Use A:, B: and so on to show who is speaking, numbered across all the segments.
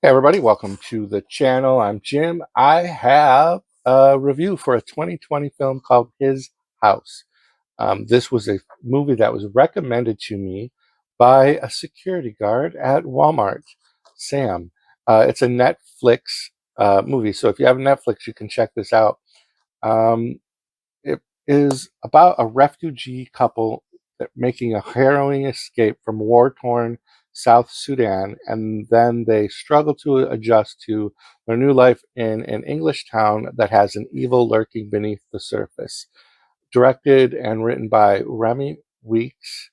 A: Hey everybody, welcome to the channel. I'm Jim. I have a review for a 2020 film called His House. This was a movie that was recommended to me by a security guard at Walmart, Sam. It's a Netflix movie, so if you have Netflix, you can check this out. Um, it is about a refugee couple that making a harrowing escape from war-torn South Sudan, and then they struggle to adjust to their new life in an English town that has an evil lurking beneath the surface. Directed and written by Remy Weeks.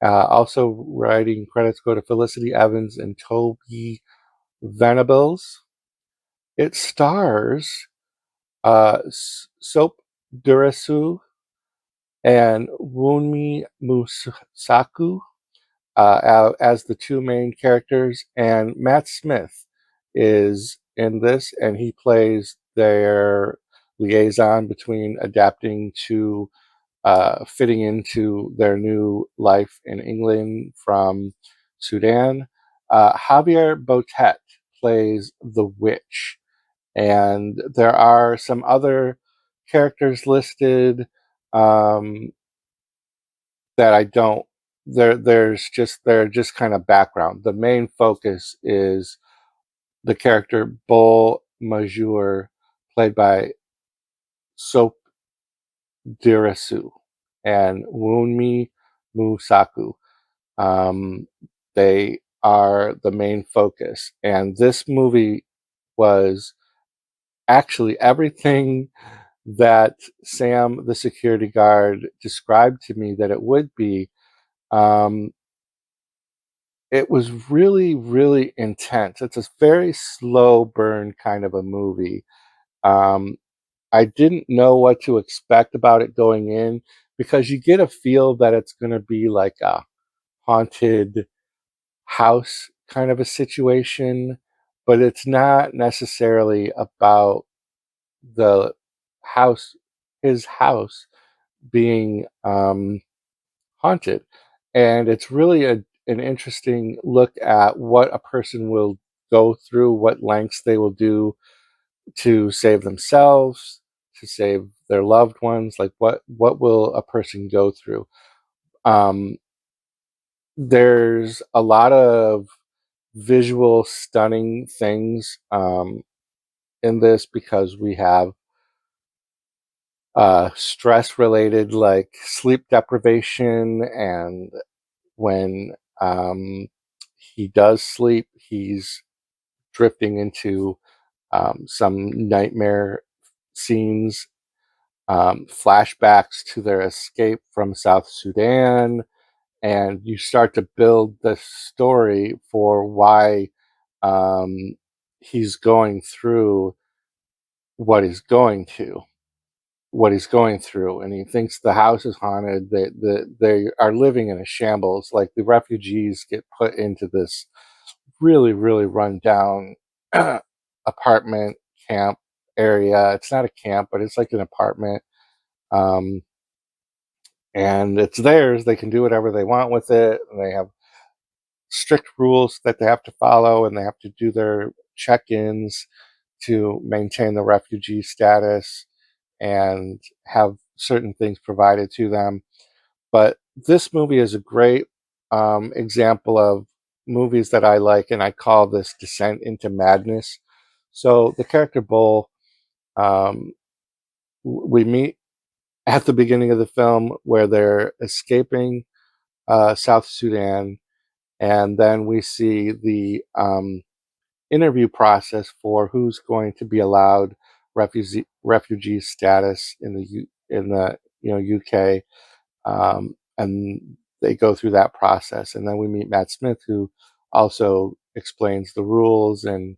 A: Also writing credits go to Felicity Evans and Toby Venables. It stars Soap Durasu and Wunmi Musaku as the two main characters, and Matt Smith is in this, and he plays their liaison between adapting to fitting into their new life in England from Sudan. Javier Botet plays the witch, and there are some other characters listed. Um, that I don't they're just kind of background. The main focus is the character Bol Majur, played by Sop Dirasu and Wunmi Musaku. Um, they are the main focus, and this movie was actually everything that Sam, the security guard, described to me that it would be. Um, It was really, really intense. It's a very slow burn kind of a movie. Um, I didn't know what to expect about it going in because you get a feel that it's going to be like a haunted house kind of a situation, but it's not necessarily about the house, his house being haunted. And it's really an interesting look at what a person will go through, what lengths they will do to save themselves, to save their loved ones. Like what will a person go through? Um, there's a lot of visual stunning things in this because we have stress related like sleep deprivation, and when he does sleep, he's drifting into some nightmare scenes, flashbacks to their escape from South Sudan, and you start to build the story for why um, he's going through what he's going to what he's going through, and he thinks the house is haunted. They are living in a shambles. Like the refugees get put into this really, really run down apartment camp area. It's not a camp, but it's like an apartment. Um, and it's theirs. They can do whatever they want with it. And they have strict rules that they have to follow, and they have to do their check-ins to maintain the refugee status and have certain things provided to them. But this movie is a great example of movies that I like, and I call this Descent into Madness. So the character Bull, um, we meet at the beginning of the film where they're escaping South Sudan, and then we see the interview process for who's going to be allowed refugee status in the UK, and they go through that process, and then we meet Matt Smith, who also explains the rules, and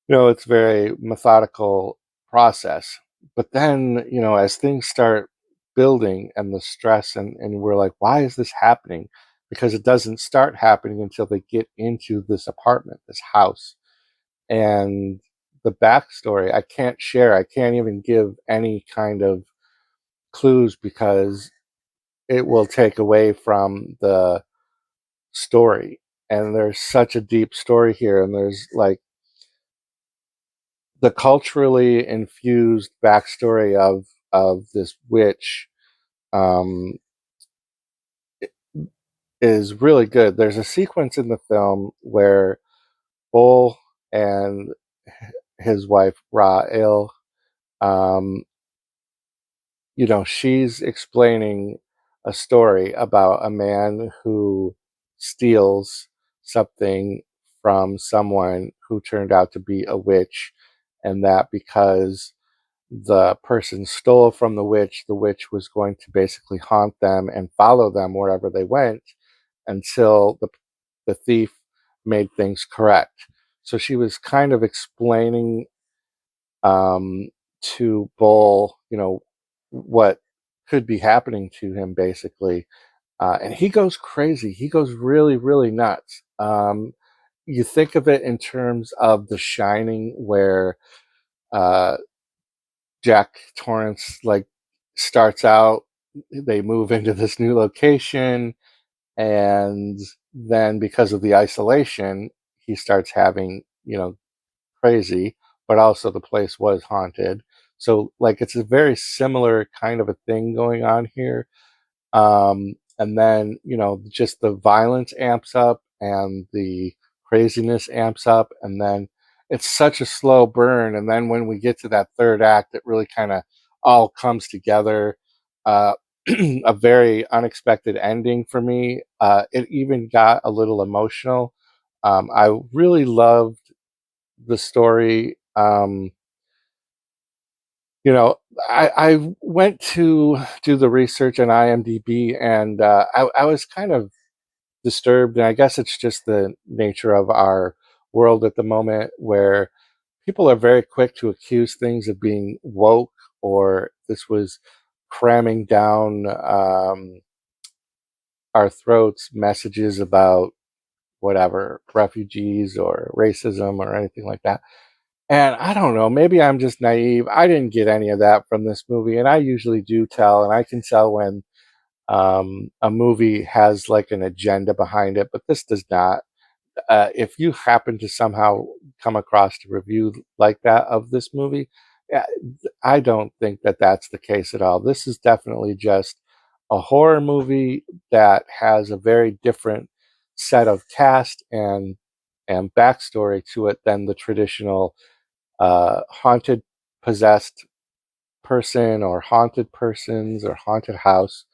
A: it's a very methodical process. But then as things start building and the stress, and we're like, why is this happening? Because it doesn't start happening until they get into this apartment, this house, and the backstory I can't share. I can't even give any kind of clues because it will take away from the story. and there's such a deep story here, and there's like the culturally infused backstory of this witch um, is really good. There's a sequence in the film where Bull and his wife Ra-Il, um, she's explaining a story about a man who steals something from someone who turned out to be a witch, and that because the person stole from the witch was going to basically haunt them and follow them wherever they went until the thief made things correct. So she was kind of explaining um, to Bull, what could be happening to him, basically. And he goes crazy. He goes really, really nuts. You think of it in terms of The Shining, where uh, Jack Torrance like starts out, they move into this new location, and then because of the isolation, he starts having, crazy, but also the place was haunted. So like it's a very similar kind of a thing going on here. And then, just the violence amps up and the craziness amps up, and then it's such a slow burn. And then when we get to that third act, it really kind of all comes together. Uh, a very unexpected ending for me. It even got a little emotional. I really loved the story. You know, I went to do the research on IMDb, and I was kind of disturbed, and I guess it's just the nature of our world at the moment, where people are very quick to accuse things of being woke, or this was cramming down our throats messages about whatever, refugees or racism or anything like that. And I don't know, maybe I'm just naive. I didn't get any of that from this movie, and I usually do tell, and I can tell when a movie has like an agenda behind it, but this does not. If you happen to somehow come across a review like that of this movie, yeah, I don't think that that's the case at all. This is definitely just a horror movie that has a very different set of cast and backstory to it than the traditional haunted, possessed person or haunted persons or haunted house.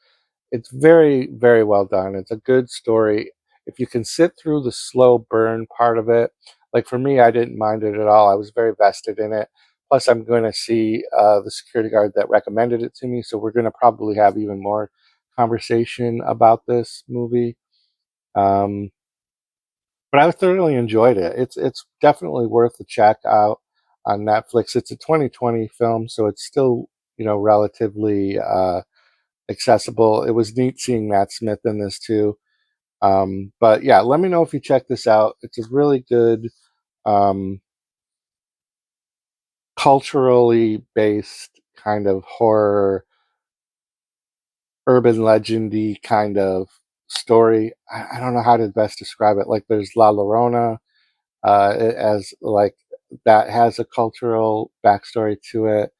A: It's very, very well done. It's a good story. If you can sit through the slow burn part of it, like for me, I didn't mind it at all. I was very vested in it. Plus, I'm going to see the security guard that recommended it to me, so we're going to probably have even more conversation about this movie. Um, but I thoroughly enjoyed it. It's definitely worth a check out on Netflix. It's a 2020 film, so it's still relatively accessible. It was neat seeing Matt Smith in this too. But yeah, let me know if you check this out. It's a really good um, culturally based kind of horror, urban legendy kind of story. I don't know how to best describe it. Like there's La Llorona as like that has a cultural backstory to it.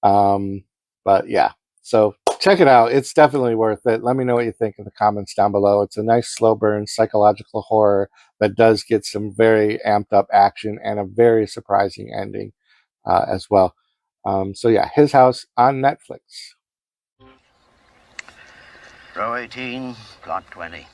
A: Um, but yeah, so check it out. It's definitely worth it. Let me know what you think in the comments down below. It's a nice slow burn psychological horror that does get some very amped up action and a very surprising ending as well. So yeah, His House on Netflix.
B: Row 18, plot 20.